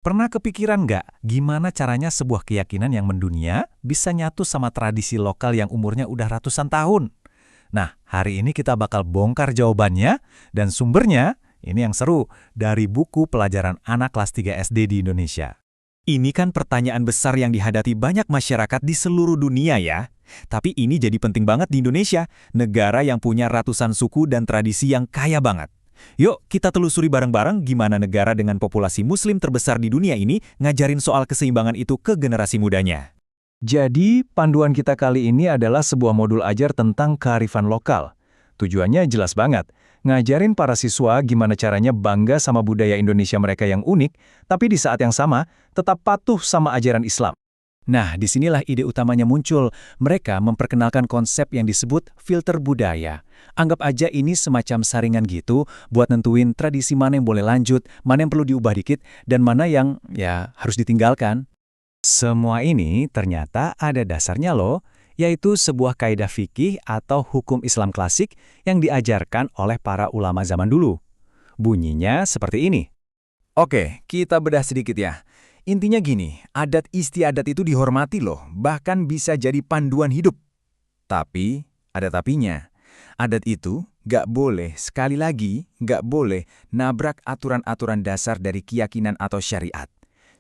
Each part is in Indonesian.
Pernah kepikiran nggak gimana caranya sebuah keyakinan yang mendunia bisa nyatu sama tradisi lokal yang umurnya udah ratusan tahun? Nah, hari ini kita bakal bongkar jawabannya dan sumbernya, ini yang seru, dari buku pelajaran anak kelas 3 SD di Indonesia. Ini kan pertanyaan besar yang dihadapi banyak masyarakat di seluruh dunia ya. Tapi ini jadi penting banget di Indonesia, negara yang punya ratusan suku dan tradisi yang kaya banget. Yuk, kita telusuri bareng-bareng gimana negara dengan populasi muslim terbesar di dunia ini ngajarin soal keseimbangan itu ke generasi mudanya. Jadi, panduan kita kali ini adalah sebuah modul ajar tentang kearifan lokal. Tujuannya jelas banget, ngajarin para siswa gimana caranya bangga sama budaya Indonesia mereka yang unik, tapi di saat yang sama, tetap patuh sama ajaran Islam. Nah, disinilah ide utamanya muncul. Mereka memperkenalkan konsep yang disebut filter budaya. Anggap aja ini semacam saringan gitu, buat nentuin tradisi mana yang boleh lanjut, mana yang perlu diubah dikit, dan mana yang, harus ditinggalkan. Semua ini ternyata ada dasarnya loh, yaitu sebuah kaidah fikih atau hukum Islam klasik yang diajarkan oleh para ulama zaman dulu. Bunyinya seperti ini. Oke, kita bedah sedikit ya. Intinya gini, adat istiadat itu dihormati loh, bahkan bisa jadi panduan hidup. Tapi, ada tapinya. Adat itu nggak boleh, sekali lagi, nggak boleh nabrak aturan-aturan dasar dari keyakinan atau syariat.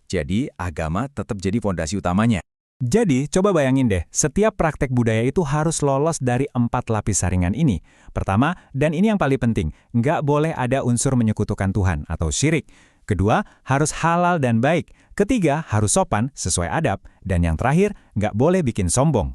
Jadi, agama tetap jadi fondasi utamanya. Jadi, coba bayangin deh, setiap praktek budaya itu harus lolos dari 4 lapis saringan ini. Pertama, dan ini yang paling penting, nggak boleh ada unsur menyekutukan Tuhan atau syirik. Kedua, harus halal dan baik. Ketiga, harus sopan, sesuai adab. Dan yang terakhir, nggak boleh bikin sombong.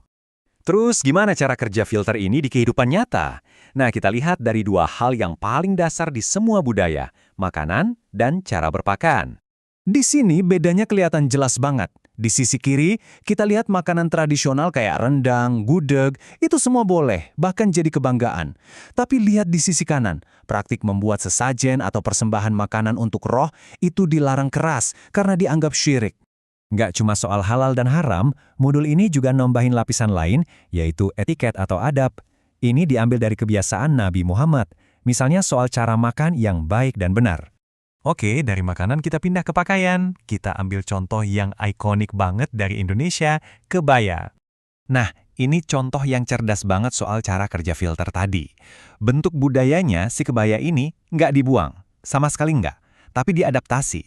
Terus gimana cara kerja filter ini di kehidupan nyata? Nah, kita lihat dari 2 hal yang paling dasar di semua budaya, makanan dan cara berpakaian. Di sini bedanya kelihatan jelas banget. Di sisi kiri, kita lihat makanan tradisional kayak rendang, gudeg, itu semua boleh, bahkan jadi kebanggaan. Tapi lihat di sisi kanan, praktik membuat sesajen atau persembahan makanan untuk roh itu dilarang keras karena dianggap syirik. Nggak cuma soal halal dan haram, modul ini juga nambahin lapisan lain, yaitu etiket atau adab. Ini diambil dari kebiasaan Nabi Muhammad, misalnya soal cara makan yang baik dan benar. Oke, dari makanan kita pindah ke pakaian. Kita ambil contoh yang ikonik banget dari Indonesia, kebaya. Nah, ini contoh yang cerdas banget soal cara kerja filter tadi. Bentuk budayanya si kebaya ini nggak dibuang, sama sekali nggak, tapi diadaptasi.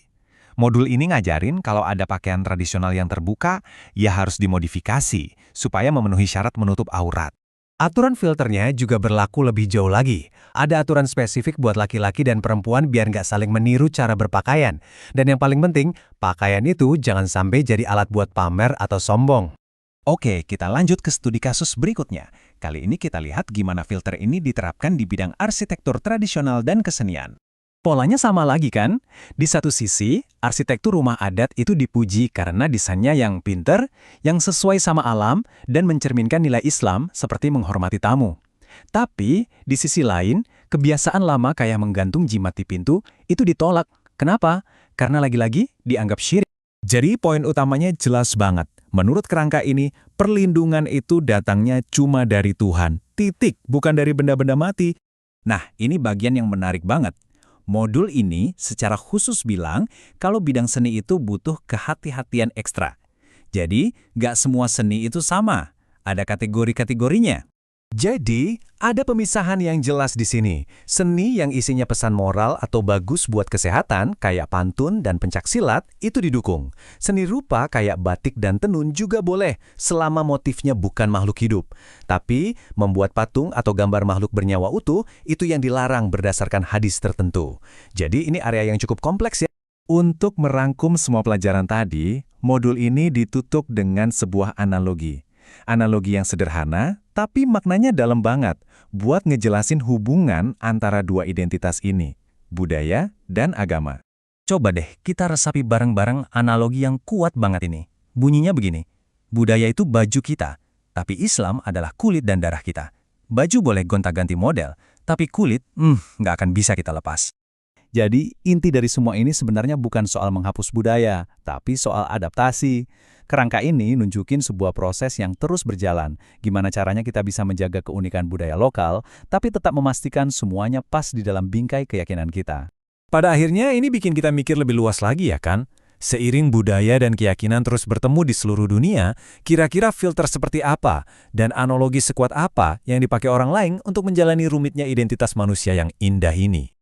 Modul ini ngajarin kalau ada pakaian tradisional yang terbuka, ya harus dimodifikasi, supaya memenuhi syarat menutup aurat. Aturan filternya juga berlaku lebih jauh lagi. Ada aturan spesifik buat laki-laki dan perempuan biar nggak saling meniru cara berpakaian. Dan yang paling penting, pakaian itu jangan sampai jadi alat buat pamer atau sombong. Oke, kita lanjut ke studi kasus berikutnya. Kali ini kita lihat gimana filter ini diterapkan di bidang arsitektur tradisional dan kesenian. Polanya sama lagi kan? Di satu sisi, arsitektur rumah adat itu dipuji karena desainnya yang pinter, yang sesuai sama alam, dan mencerminkan nilai Islam seperti menghormati tamu. Tapi, di sisi lain, kebiasaan lama kayak menggantung jimat di pintu itu ditolak. Kenapa? Karena lagi-lagi dianggap syirik. Jadi poin utamanya jelas banget. Menurut kerangka ini, perlindungan itu datangnya cuma dari Tuhan. Titik, bukan dari benda-benda mati. Nah, ini bagian yang menarik banget. Modul ini secara khusus bilang kalau bidang seni itu butuh kehati-hatian ekstra. Jadi, nggak semua seni itu sama. Ada kategori-kategorinya. Jadi, ada pemisahan yang jelas di sini. Seni yang isinya pesan moral atau bagus buat kesehatan, kayak pantun dan pencaksilat, itu didukung. Seni rupa kayak batik dan tenun juga boleh, selama motifnya bukan makhluk hidup. Tapi, membuat patung atau gambar makhluk bernyawa utuh, itu yang dilarang berdasarkan hadis tertentu. Jadi, ini area yang cukup kompleks ya. Untuk merangkum semua pelajaran tadi, modul ini ditutup dengan sebuah analogi. Analogi yang sederhana, tapi maknanya dalam banget, buat ngejelasin hubungan antara dua identitas ini, budaya dan agama. Coba deh kita resapi bareng-bareng analogi yang kuat banget ini. Bunyinya begini, budaya itu baju kita, tapi Islam adalah kulit dan darah kita. Baju boleh gonta-ganti model, tapi kulit, nggak akan bisa kita lepas. Jadi, inti dari semua ini sebenarnya bukan soal menghapus budaya, tapi soal adaptasi. Kerangka ini nunjukin sebuah proses yang terus berjalan. Gimana caranya kita bisa menjaga keunikan budaya lokal, tapi tetap memastikan semuanya pas di dalam bingkai keyakinan kita. Pada akhirnya ini bikin kita mikir lebih luas lagi ya kan? Seiring budaya dan keyakinan terus bertemu di seluruh dunia, kira-kira filter seperti apa dan analogi sekuat apa yang dipakai orang lain untuk menjalani rumitnya identitas manusia yang indah ini?